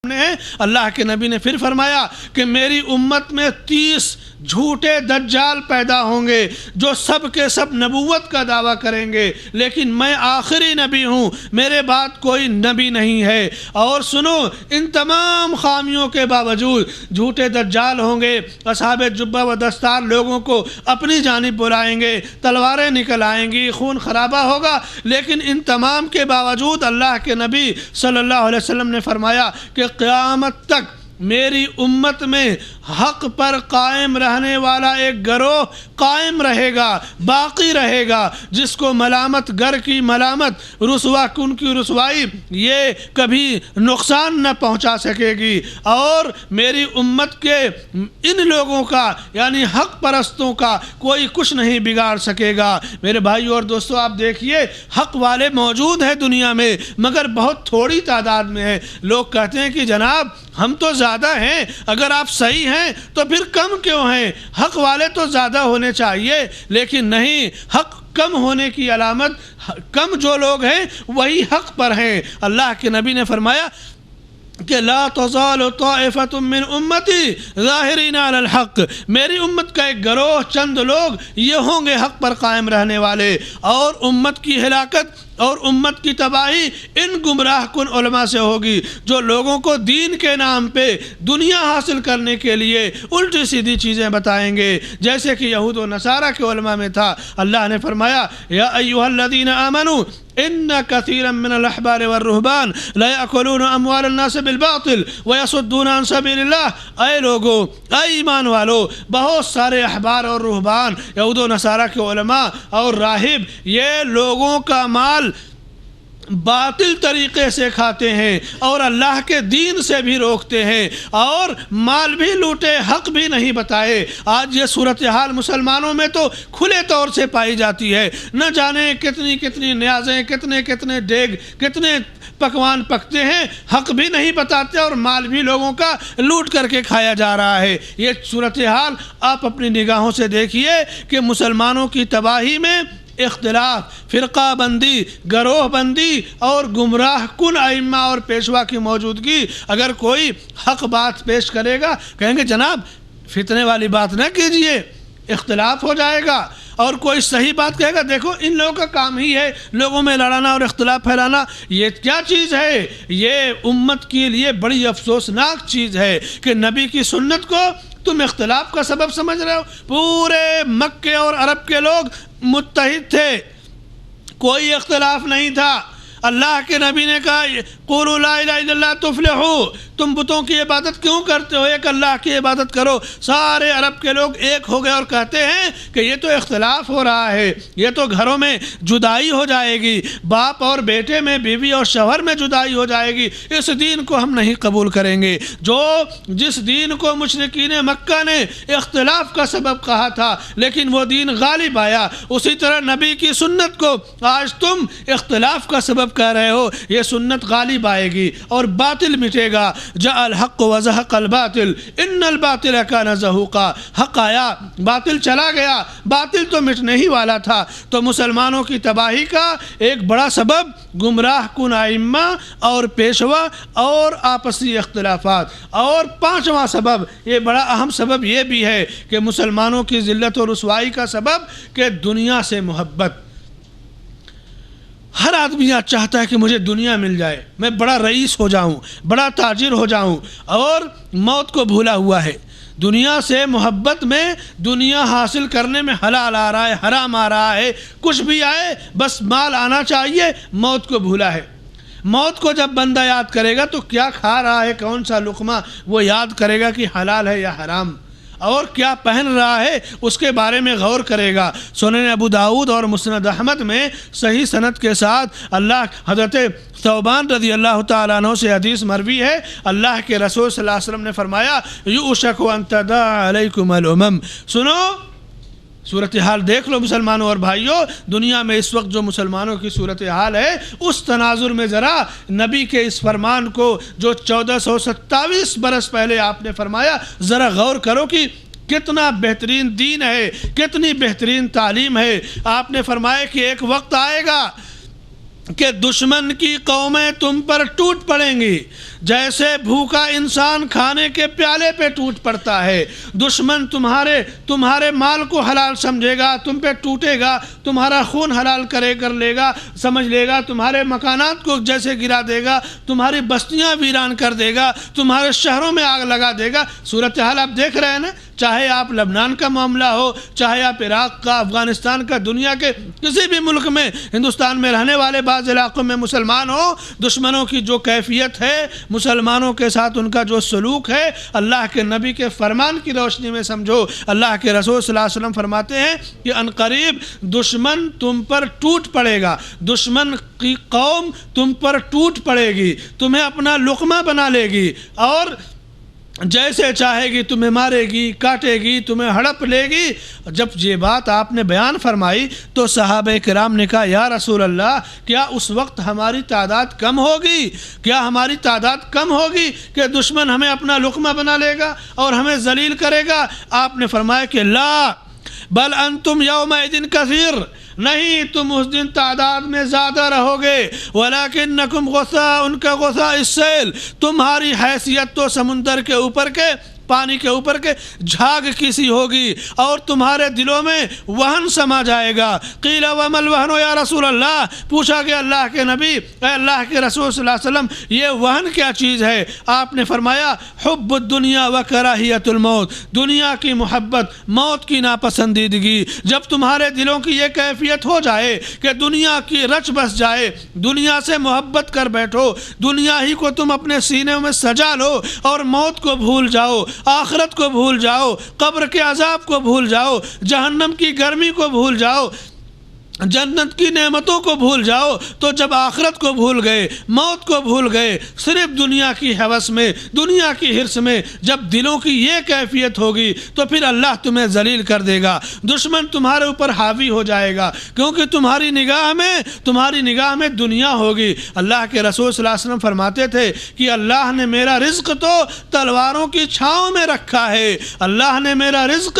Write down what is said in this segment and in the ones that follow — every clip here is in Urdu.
ہے۔ اللہ کے نبی نے پھر فرمایا کہ میری امت میں 30 جھوٹے دجال پیدا ہوں گے جو سب کے سب نبوت کا دعویٰ کریں گے، لیکن میں آخری نبی ہوں، میرے بعد کوئی نبی نہیں ہے۔ اور سنو، ان تمام خامیوں کے باوجود جھوٹے دجال ہوں گے، اصحاب جبہ و دستار لوگوں کو اپنی جانب بلائیں گے، تلواریں نکل آئیں گی، خون خرابہ ہوگا، لیکن ان تمام کے باوجود اللہ کے نبی صلی اللہ علیہ وسلم نے فرمایا کہ قیامت تک میری امت میں حق پر قائم رہنے والا ایک گروہ قائم رہے گا، باقی رہے گا، جس کو ملامت گر کی ملامت، رسوا کن کی رسوائی یہ کبھی نقصان نہ پہنچا سکے گی، اور میری امت کے ان لوگوں کا یعنی حق پرستوں کا کوئی کچھ نہیں بگاڑ سکے گا۔ میرے بھائیو اور دوستو، آپ دیکھیے حق والے موجود ہیں دنیا میں، مگر بہت تھوڑی تعداد میں ہے۔ لوگ کہتے ہیں کہ جناب ہم تو زیادہ ہیں، اگر آپ صحیح ہیں تو پھر کم کیوں ہیں؟ حق والے تو زیادہ ہونے چاہیے، لیکن نہیں، حق کم ہونے کی علامت، کم جو لوگ ہیں وہی حق پر ہیں۔ اللہ کے نبی نے فرمایا کہ لا تزال طائفة من امتی ظاہرین علی الحق، میری امت کا ایک گروہ، چند لوگ یہ ہوں گے حق پر قائم رہنے والے، اور امت کی ہلاکت اور امت کی تباہی ان گمراہ کن علماء سے ہوگی جو لوگوں کو دین کے نام پہ دنیا حاصل کرنے کے لیے الٹی سیدھی چیزیں بتائیں گے، جیسے کہ یہود و نصارہ کے علماء میں تھا۔ اللہ نے فرمایا یا ایھا الذین آمنوا ان کثیرا من الاحبار والرہبان لا یاکلون اموال الناس بالباطل ویصدون عن سبیل اللہ، اے لوگو، اے ایمان والو، بہت سارے احبار اور رہبان، یہود و نصارہ کے علماء اور راہب، یہ لوگوں کا مال باطل طریقے سے کھاتے ہیں اور اللہ کے دین سے بھی روکتے ہیں، اور مال بھی لوٹے، حق بھی نہیں بتائے۔ آج یہ صورتحال مسلمانوں میں تو کھلے طور سے پائی جاتی ہے، نہ جانے کتنی کتنی نیازیں، کتنے کتنے دیگ، کتنے پکوان پکتے ہیں، حق بھی نہیں بتاتے اور مال بھی لوگوں کا لوٹ کر کے کھایا جا رہا ہے۔ یہ صورتحال آپ اپنی نگاہوں سے دیکھیے کہ مسلمانوں کی تباہی میں اختلاف، فرقہ بندی، گروہ بندی اور گمراہ کن ائمہ اور پیشوا کی موجودگی، اگر کوئی حق بات پیش کرے گا کہیں گے جناب فتنے والی بات نہ کیجئے، اختلاف ہو جائے گا، اور کوئی صحیح بات کہے گا دیکھو ان لوگوں کا کام ہی ہے لوگوں میں لڑانا اور اختلاف پھیلانا۔ یہ کیا چیز ہے؟ یہ امت کے لیے بڑی افسوسناک چیز ہے کہ نبی کی سنت کو تم اختلاف کا سبب سمجھ رہے ہو۔ پورے مکے اور عرب کے لوگ متحد تھے، کوئی اختلاف نہیں تھا۔ اللہ کے نبی نے کہا قولوا لا الہ الا اللہ تفلحوا، تم بتوں کی عبادت کیوں کرتے ہو؟ ایک اللہ کی عبادت کرو۔ سارے عرب کے لوگ ایک ہو گئے اور کہتے ہیں کہ یہ تو اختلاف ہو رہا ہے، یہ تو گھروں میں جدائی ہو جائے گی، باپ اور بیٹے میں، بیوی اور شوہر میں جدائی ہو جائے گی، اس دین کو ہم نہیں قبول کریں گے۔ جس دین کو مشرکین مکہ نے اختلاف کا سبب کہا تھا لیکن وہ دین غالب آیا، اسی طرح نبی کی سنت کو آج تم اختلاف کا سبب کہہ رہے ہو، یہ سنت غالب آئے گی اور باطل مٹے گا۔ جاء الحق وزهق الباطل ان الباطل كان زهوقا، حق آیا، باطل چلا گیا، باطل تو مٹنے ہی والا تھا۔ تو مسلمانوں کی تباہی کا ایک بڑا سبب گمراہ کن ائمہ اور پیشوا اور آپسی اختلافات، اور پانچواں سبب، یہ بڑا اہم سبب یہ بھی ہے کہ مسلمانوں کی ذلت و رسوائی کا سبب کہ دنیا سے محبت۔ ہر آدمی آج چاہتا ہے کہ مجھے دنیا مل جائے، میں بڑا رئیس ہو جاؤں، بڑا تاجر ہو جاؤں، اور موت کو بھولا ہوا ہے۔ دنیا سے محبت میں، دنیا حاصل کرنے میں حلال آ رہا ہے، حرام آ رہا ہے، کچھ بھی آئے بس مال آنا چاہیے، موت کو بھولا ہے۔ موت کو جب بندہ یاد کرے گا تو کیا کھا رہا ہے، کون سا لقمہ، وہ یاد کرے گا کہ حلال ہے یا حرام، اور کیا پہن رہا ہے اس کے بارے میں غور کرے گا۔ سنن ابو داؤد اور مسند احمد میں صحیح سند کے ساتھ حضرت ثوبان رضی اللہ تعالیٰ عنہ سے حدیث مروی ہے، اللہ کے رسول صلی اللہ علیہ وسلم نے فرمایا یوشک ان تداعی علیکم الامم۔ سنو، صورتحال دیکھ لو مسلمانوں اور بھائیوں، دنیا میں اس وقت جو مسلمانوں کی صورتحال ہے اس تناظر میں ذرا نبی کے اس فرمان کو جو 1427 برس پہلے آپ نے فرمایا، ذرا غور کرو کہ کتنا بہترین دین ہے، کتنی بہترین تعلیم ہے۔ آپ نے فرمایا کہ ایک وقت آئے گا کہ دشمن کی قومیں تم پر ٹوٹ پڑیں گی، جیسے بھوکا انسان کھانے کے پیالے پہ ٹوٹ پڑتا ہے۔ دشمن تمہارے مال کو حلال سمجھے گا، تم پہ ٹوٹے گا، تمہارا خون حلال کر لے گا، سمجھ لے گا، تمہارے مکانات کو جیسے گرا دے گا، تمہاری بستیاں ویران کر دے گا، تمہارے شہروں میں آگ لگا دے گا۔ صورتحال آپ دیکھ رہے ہیں نا، چاہے آپ لبنان کا معاملہ ہو، چاہے آپ عراق کا، افغانستان کا، دنیا کے کسی بھی ملک میں، ہندوستان میں رہنے والے بعض علاقوں میں مسلمان ہو، دشمنوں کی جو کیفیت ہے، مسلمانوں کے ساتھ ان کا جو سلوک ہے، اللہ کے نبی کے فرمان کی روشنی میں سمجھو۔ اللہ کے رسول صلی اللہ علیہ وسلم فرماتے ہیں کہ ان قریب دشمن تم پر ٹوٹ پڑے گا، دشمن کی قوم تم پر ٹوٹ پڑے گی، تمہیں اپنا لقمہ بنا لے گی، اور جیسے چاہے گی تمہیں مارے گی، کاٹے گی، تمہیں ہڑپ لے گی۔ جب یہ بات آپ نے بیان فرمائی تو صحابہ کرام نے کہا یا رسول اللہ، کیا اس وقت ہماری تعداد کم ہوگی؟ کیا ہماری تعداد کم ہوگی کہ دشمن ہمیں اپنا لقمہ بنا لے گا اور ہمیں ذلیل کرے گا؟ آپ نے فرمایا کہ لا بل انتم یومئذ کثیر، نہیں، تم اس دن تعداد میں زیادہ رہو گے، ولیکنکم غثاء کا غثاء السیل، تمہاری حیثیت تو سمندر کے اوپر کے، پانی کے اوپر کے جھاگ کسی ہوگی، اور تمہارے دلوں میں وہن سما جائے گا۔ قیل وما الوہن یا رسول اللہ، پوچھا کہ اللہ کے نبی، اے اللہ کے رسول صلی اللہ علیہ وسلم، یہ وہن کیا چیز ہے؟ آپ نے فرمایا حب الدنیا و کراہیت الموت، دنیا کی محبت، موت کی ناپسندیدگی۔ جب تمہارے دلوں کی یہ کیفیت ہو جائے کہ دنیا کی رچ بس جائے، دنیا سے محبت کر بیٹھو، دنیا ہی کو تم اپنے سینے میں سجا لو، اور موت کو بھول جاؤ، آخرت کو بھول جاؤ، قبر کے عذاب کو بھول جاؤ، جہنم کی گرمی کو بھول جاؤ، جنت کی نعمتوں کو بھول جاؤ، تو جب آخرت کو بھول گئے، موت کو بھول گئے، صرف دنیا کی ہوس میں، دنیا کی حرص میں جب دلوں کی یہ کیفیت ہوگی تو پھر اللہ تمہیں ذلیل کر دے گا، دشمن تمہارے اوپر حاوی ہو جائے گا، کیونکہ تمہاری نگاہ میں دنیا ہوگی۔ اللہ کے رسول صلی اللہ علیہ وسلم فرماتے تھے کہ اللہ نے میرا رزق تو تلواروں کی چھاؤں میں رکھا ہے، اللہ نے میرا رزق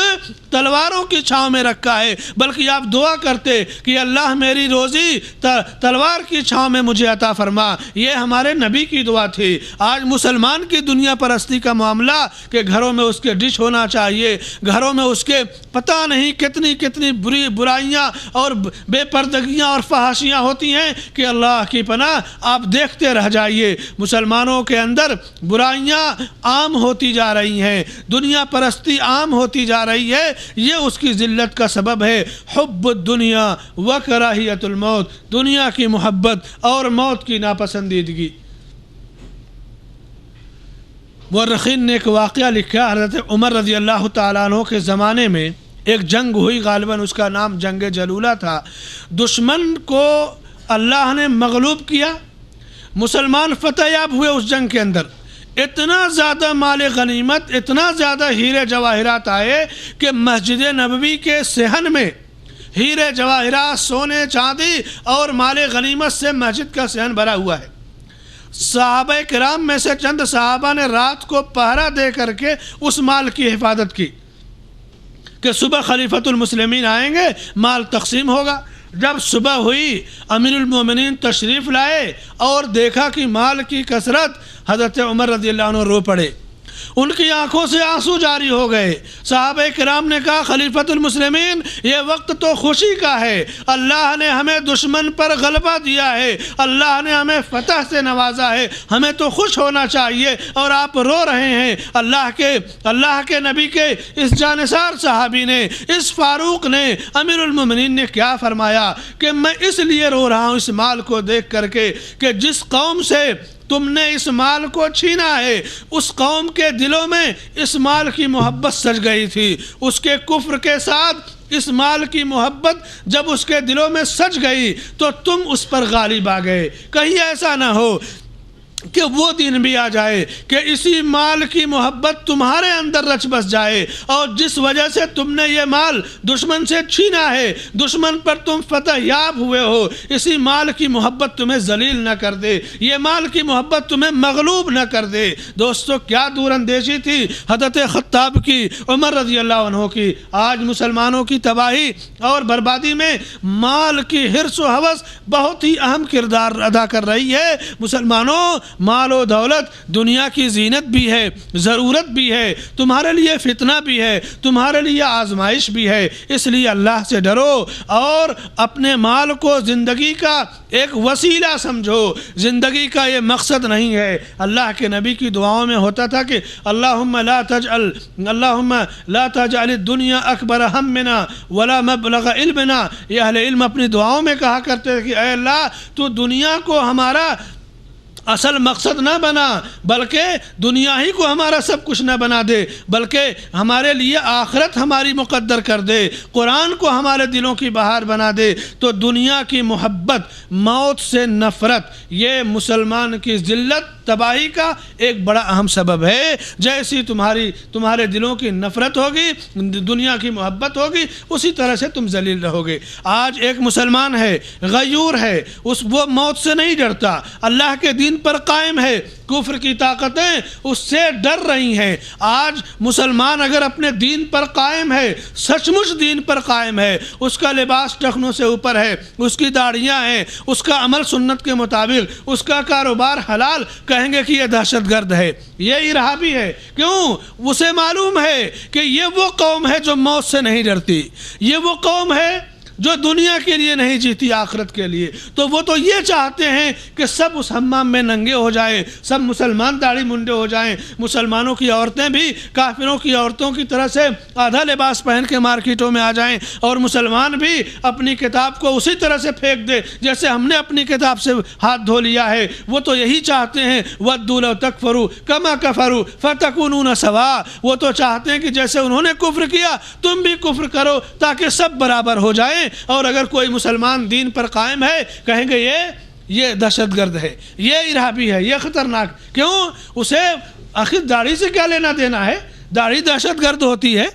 تلواروں کی چھاؤں میں رکھا ہے، بلکہ آپ دعا کرتے کہ اللہ میری روزی تلوار کی چھاؤں میں مجھے عطا فرما۔ یہ ہمارے نبی کی دعا تھی۔ آج مسلمان کی دنیا پرستی کا معاملہ کہ گھروں میں اس کے ڈش ہونا چاہیے، گھروں میں اس کے پتہ نہیں کتنی برائیاں اور بے پردگیاں اور فحاشیاں ہوتی ہیں کہ اللہ کی پناہ آپ دیکھتے رہ جائیے۔ مسلمانوں کے اندر برائیاں عام ہوتی جا رہی ہیں، دنیا پرستی عام ہوتی جا رہی ہے، یہ اس کی ذلت کا سبب ہے۔ حب الدنیا و کراہیت الموت، دنیا کی محبت اور موت کی ناپسندیدگی۔ مورخین نے ایک واقعہ لکھا، حضرت عمر رضی اللہ تعالیٰ عنہ کے زمانے میں ایک جنگ ہوئی، غالباً اس کا نام جنگ جلولہ تھا۔ دشمن کو اللہ نے مغلوب کیا، مسلمان فتح یاب ہوئے اس جنگ کے اندر، اتنا زیادہ مال غنیمت، اتنا زیادہ ہیرے جواہرات آئے کہ مسجد نبوی کے صحن میں ہیرے جواہرات، سونے چاندی اور مال غنیمت سے مسجد کا صحن بھرا ہوا ہے۔ صحابہ کرام میں سے چند صحابہ نے رات کو پہرا دے کر کے اس مال کی حفاظت کی کہ صبح خلیفۃ المسلمین آئیں گے، مال تقسیم ہوگا۔ جب صبح ہوئی، امیر المومنین تشریف لائے اور دیکھا کہ مال کی کثرت، حضرت عمر رضی اللہ عنہ رو پڑے، ان کی آنکھوں سے آنسو جاری ہو گئے۔ صحابہ کرام نے کہا خلیفۃ المسلمین، یہ وقت تو خوشی کا ہے، اللہ نے ہمیں دشمن پر غلبہ دیا ہے، اللہ نے ہمیں فتح سے نوازا ہے، ہمیں تو خوش ہونا چاہیے، اور آپ رو رہے ہیں۔ اللہ کے نبی کے اس جانثار صحابی نے، اس فاروق نے، امیر المومنین نے کیا فرمایا کہ میں اس لیے رو رہا ہوں اس مال کو دیکھ کر کے کہ جس قوم سے تم نے اس مال کو چھینا ہے، اس قوم کے دلوں میں اس مال کی محبت سج گئی تھی، اس کے کفر کے ساتھ اس مال کی محبت جب اس کے دلوں میں سج گئی تو تم اس پر غالب آ گئے۔ کہیں ایسا نہ ہو کہ وہ دین بھی آ جائے، کہ اسی مال کی محبت تمہارے اندر رچ بس جائے، اور جس وجہ سے تم نے یہ مال دشمن سے چھینا ہے، دشمن پر تم فتح یاب ہوئے ہو، اسی مال کی محبت تمہیں ذلیل نہ کر دے، یہ مال کی محبت تمہیں مغلوب نہ کر دے۔ دوستو کیا دور اندیشی تھی حضرت خطاب کی، عمر رضی اللہ عنہ کی۔ آج مسلمانوں کی تباہی اور بربادی میں مال کی حرص و ہوس بہت ہی اہم کردار ادا کر رہی ہے۔ مسلمانوں، مال و دولت دنیا کی زینت بھی ہے، ضرورت بھی ہے، تمہارے لیے فتنہ بھی ہے، تمہارے لیے آزمائش بھی ہے، اس لیے اللہ سے ڈرو اور اپنے مال کو زندگی کا ایک وسیلہ سمجھو، زندگی کا یہ مقصد نہیں ہے۔ اللہ کے نبی کی دعاؤں میں ہوتا تھا کہ اللہم لا تجعل الدنیا اکبر ہمنا ولا مبلغ علمنا۔ یہ اہل علم اپنی دعاؤں میں کہا کرتے تھے کہ اے اللہ تو دنیا کو ہمارا اصل مقصد نہ بنا، بلکہ دنیا ہی کو ہمارا سب کچھ نہ بنا دے، بلکہ ہمارے لیے آخرت ہماری مقدر کر دے، قرآن کو ہمارے دلوں کی بہار بنا دے۔ تو دنیا کی محبت، موت سے نفرت، یہ مسلمان کی ذلت تباہی کا ایک بڑا اہم سبب ہے۔ جیسی تمہارے دلوں کی نفرت ہوگی، دنیا کی محبت ہوگی، اسی طرح سے تم ذلیل رہو گے۔ آج ایک مسلمان ہے، غیور ہے، وہ موت سے نہیں ڈرتا، اللہ کے دین پر قائم ہے، کفر کی طاقتیں اس سے ڈر رہی ہیں۔ آج مسلمان اگر اپنے دین پر قائم ہے، سچ مچ دین پر قائم ہے، اس کا لباس ٹخنوں سے اوپر ہے، اس کی داڑھیاں ہیں، اس کا عمل سنت کے مطابق، اس کا کاروبار حلال، کہیں گے کہ یہ دہشت گرد ہے، یہ ارہابی ہے۔ کیوں؟ اسے معلوم ہے کہ یہ وہ قوم ہے جو موت سے نہیں ڈرتی، یہ وہ قوم ہے جو دنیا کے لیے نہیں جیتی، آخرت کے لیے۔ تو وہ تو یہ چاہتے ہیں کہ سب اس حمام میں ننگے ہو جائیں، سب مسلمان داڑھی منڈے ہو جائیں، مسلمانوں کی عورتیں بھی کافروں کی عورتوں کی طرح سے آدھا لباس پہن کے مارکیٹوں میں آ جائیں، اور مسلمان بھی اپنی کتاب کو اسی طرح سے پھینک دے جیسے ہم نے اپنی کتاب سے ہاتھ دھو لیا ہے۔ وہ تو یہی چاہتے ہیں وَدُّوا لَوْ تَكْفُرُوا كَمَا كَفَرُوا فَتَكُونُونَ سَوَاءً۔ وہ تو چاہتے ہیں کہ جیسے انہوں نے کفر کیا تم بھی کفر کرو تاکہ سب برابر ہو جائیں۔ اور اگر کوئی مسلمان دین پر قائم ہے، کہیں گے یہ دہشت گرد ہے، یہ ارہابی ہے، یہ خطرناک۔ کیوں؟ اسے آخر داڑھی سے کیا لینا دینا ہے؟ داڑھی دہشت گرد ہوتی ہے؟